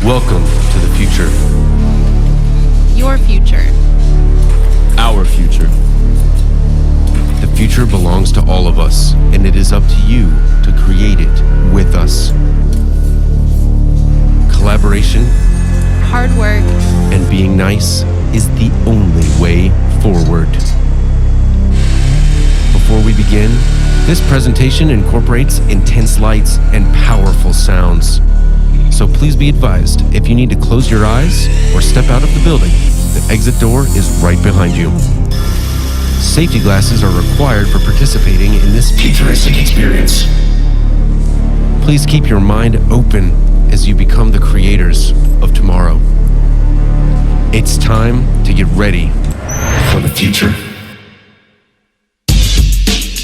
Welcome to the future. Your future. Our future. The future belongs to all of us, and it is up to you to create it with us. Collaboration Hard work. and being nice is the only way forward. Before we begin, this presentation incorporates intense lights and powerful sounds. So please be advised, if you need to close your eyes or step out of the building, the exit door is right behind you. Safety glasses are required for participating in this futuristic experience. Please keep your mind open as you become the creators of tomorrow. It's time to get ready for the future.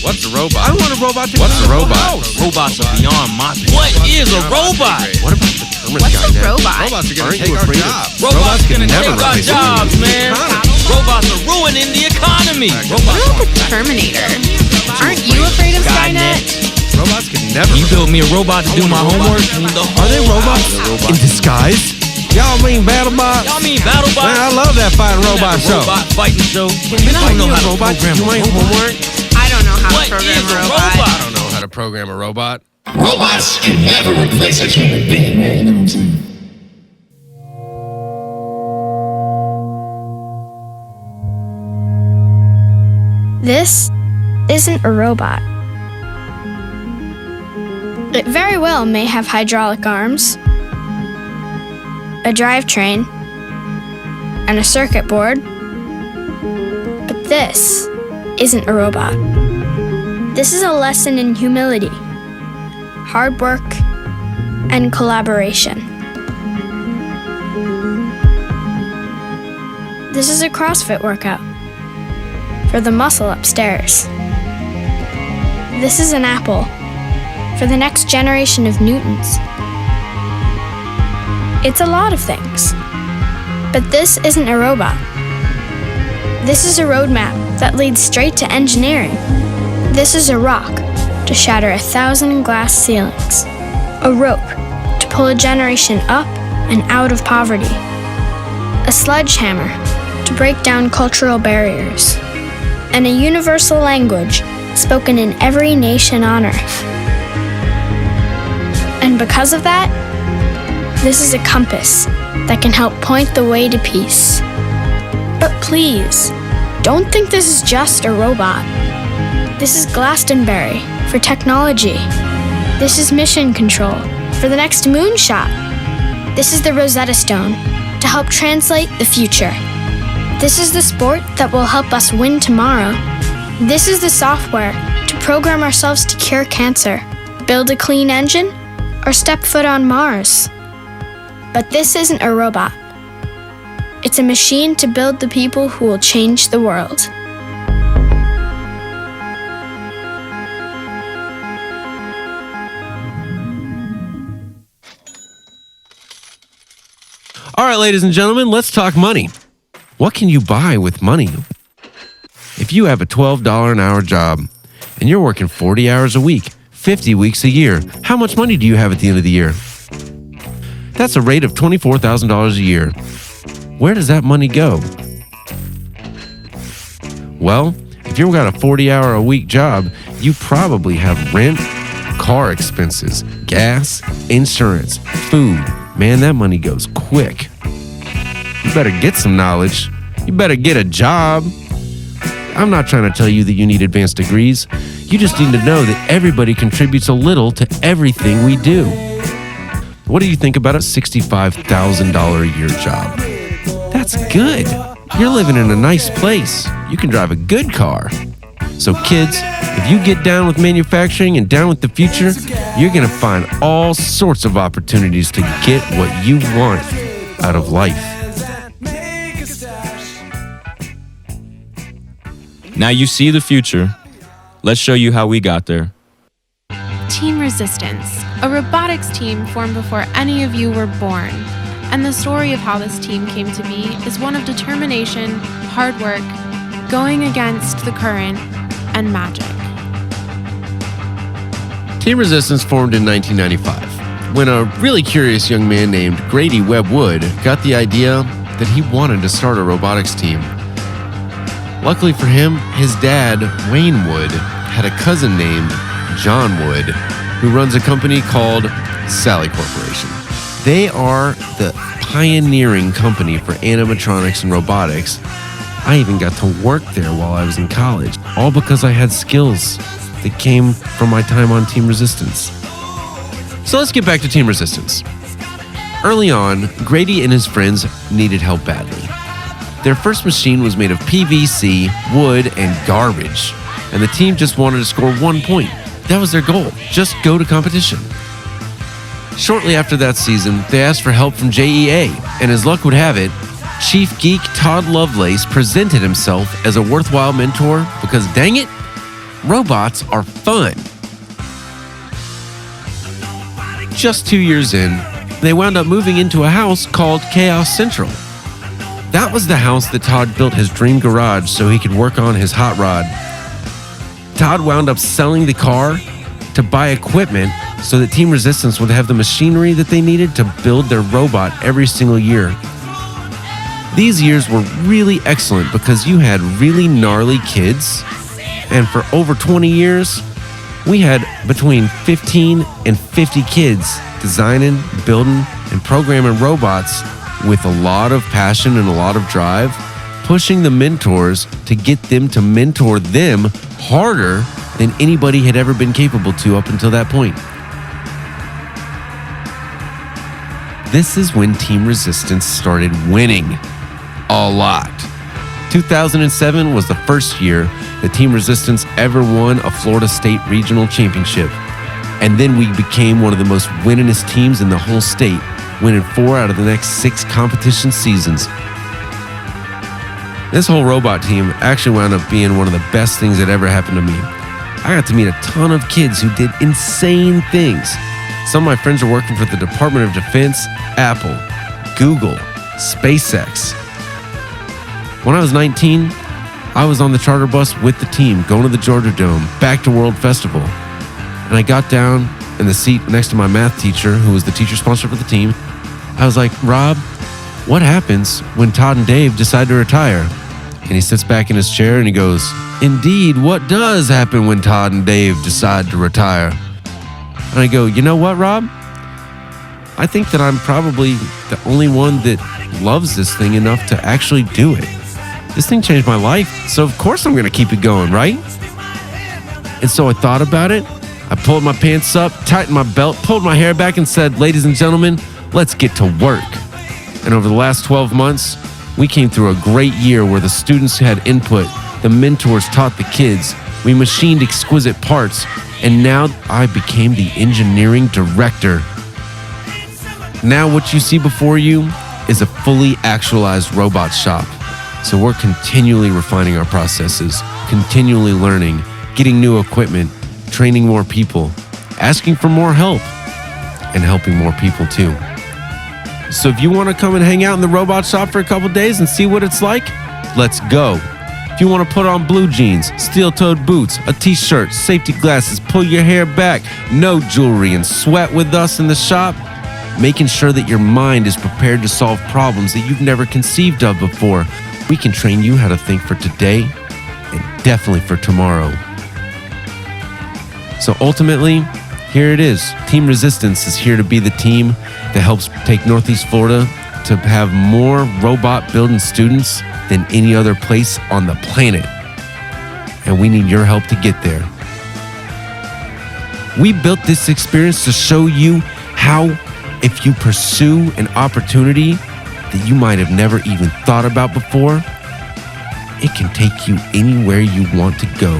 What's a robot? I want a robot to What's a robot? Robots are beyond my pay. What is a robot? What about the Terminus What's guy a now? robot? Robots are gonna Aren't take you our afraid of- jobs. Robots can gonna never take our replace jobs, humans. man. Robots are ruining the economy. What about the Terminator? Aren't you afraid of Skynet? Robots can never. You built me a robot to do my homework? Are they robots? In disguise? Y'all mean BattleBots? Y'all mean BattleBots? Man, I love that fighting robot show. Robot fighting show. Can I be a robot? program Do my a robot. homework? I don't know how What to program is a a robot. robot? I don't know how to program a robot. Robots can never replace a human being. This isn't a robot. It very well may have hydraulic arms, a drivetrain, and a circuit board, but this isn't a robot. This is a lesson in humility, hard work, and collaboration. This is a CrossFit workout for the muscle upstairs. This is an apple for the next generation of Newtons. It's a lot of things, but this isn't a robot. This is a roadmap that leads straight to engineering. This is a rock to shatter 1,000 glass ceilings, a rope to pull a generation up and out of poverty, a sledgehammer to break down cultural barriers, and a universal language spoken in every nation on earth. And because of that, this is a compass that can help point the way to peace. But please, don't think this is just a robot. This is Glastonbury for technology. This is mission control for the next moonshot. This is the Rosetta Stone to help translate the future. This is the sport that will help us win tomorrow. This is the software to program ourselves to cure cancer, build a clean engine, or step foot on Mars. But this isn't a robot. It's a machine to build the people who will change the world. All right, ladies and gentlemen, let's talk money. What can you buy with money? If you have a $12 an hour job and you're working 40 hours a week, 50 weeks a year, how much money do you have at the end of the year? That's a rate of $24,000 a year. Where does that money go? Well, if you've got a 40-hour-a-week job, you probably have rent, car expenses, gas, insurance, food. Man, that money goes quick. You better get some knowledge. You better get a job. I'm not trying to tell you that you need advanced degrees. You just need to know that everybody contributes a little to everything we do. What do you think about a $65,000 a year job? That's good. You're living in a nice place. You can drive a good car. So kids, if you get down with manufacturing and down with the future, you're going to find all sorts of opportunities to get what you want out of life. Now you see the future. Let's show you how we got there. Team Resistance, a robotics team formed before any of you were born. And the story of how this team came to be is one of determination, hard work, going against the current, and magic. Team Resistance formed in 1995. when a really curious young man named Grady Webb Wood got the idea that he wanted to start a robotics team. Luckily for him, his dad, Wayne Wood, had a cousin named John Wood who runs a company called Sally Corporation. They are the pioneering company for animatronics and robotics. I even got to work there while I was in college, all because I had skills that came from my time on Team Resistance. So let's get back to Team Resistance. Early on, Grady and his friends needed help badly. Their first machine was made of PVC, wood, and garbage, and the team just wanted to score 1 point. That was their goal, just go to competition. Shortly after that season, they asked for help from JEA, and as luck would have it, Chief Geek Todd Lovelace presented himself as a worthwhile mentor because, dang it, robots are fun. Just 2 years in, they wound up moving into a house called Chaos Central. That was the house that Todd built his dream garage so he could work on his hot rod. Todd wound up selling the car to buy equipment so that Team Resistance would have the machinery that they needed to build their robot every single year. These years were really excellent because you had really gnarly kids, and for over 20 years, we had between 15 and 50 kids designing, building, and programming robots with a lot of passion and a lot of drive, pushing the mentors to get them to mentor them harder than anybody had ever been capable to up until that point. This is when Team Resistance started winning a lot. 2007 was the first year that Team Resistance ever won a Florida State Regional Championship. And then we became one of the most winningest teams in the whole state, winning 4 out of the next 6 competition seasons. This whole robot team actually wound up being one of the best things that ever happened to me. I got to meet a ton of kids who did insane things. Some of my friends are working for the Department of Defense, Apple, Google, SpaceX. When I was 19, I was on the charter bus with the team going to the Georgia Dome, back to World Festival. And I got down in the seat next to my math teacher, who was the teacher sponsor for the team. I was like, Rob, what happens when Todd and Dave decide to retire? And he sits back in his chair and he goes, indeed, what does happen when Todd and Dave decide to retire? And I go, you know what, Rob? I think that I'm probably the only one that loves this thing enough to actually do it. This thing changed my life, so of course I'm going to keep it going, right? And so I thought about it. I pulled my pants up, tightened my belt, pulled my hair back, and said, ladies and gentlemen, let's get to work. And over the last 12 months, we came through a great year where the students had input, the mentors taught the kids, we machined exquisite parts, and now I became the engineering director. Now what you see before you is a fully actualized robot shop. So we're continually refining our processes, continually learning, getting new equipment, training more people, asking for more help, and helping more people too. So if you want to come and hang out in the robot shop for a couple days and see what it's like, let's go. If you want to put on blue jeans, steel-toed boots, a t-shirt, safety glasses, pull your hair back, no jewelry, and sweat with us in the shop, making sure that your mind is prepared to solve problems that you've never conceived of before, we can train you how to think for today and definitely for tomorrow. So ultimately, here it is. Team Resistance is here to be the team that helps take Northeast Florida to have more robot building students than any other place on the planet. And we need your help to get there. We built this experience to show you how, if you pursue an opportunity that you might have never even thought about before, it can take you anywhere you want to go.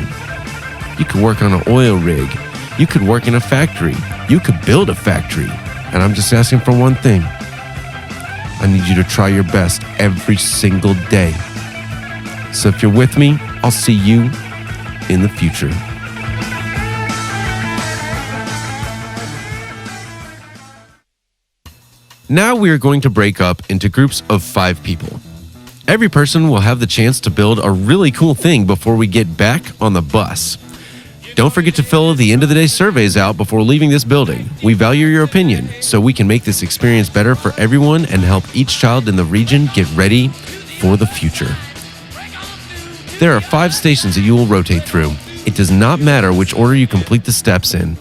You could work on an oil rig. You could work in a factory. You could build a factory. And I'm just asking for one thing. I need you to try your best every single day. So if you're with me, I'll see you in the future. Now we are going to break up into groups of 5 people. Every person will have the chance to build a really cool thing before we get back on the bus. Don't forget to fill the end of the day surveys out before leaving this building. We value your opinion so we can make this experience better for everyone and help each child in the region get ready for the future. There are 5 stations that you will rotate through. It does not matter which order you complete the steps in.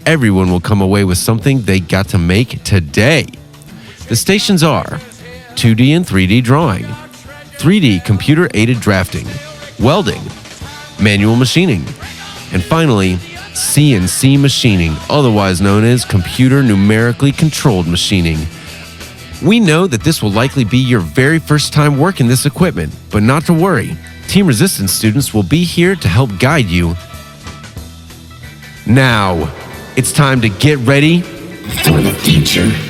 Everyone will come away with something they got to make today. The stations are 2D and 3D drawing, 3D computer-aided drafting, welding, manual machining, and finally, CNC machining, otherwise known as computer numerically controlled machining. We know that this will likely be your very first time working this equipment, but not to worry. Team Resistance students will be here to help guide you. Now, it's time to get ready For the future.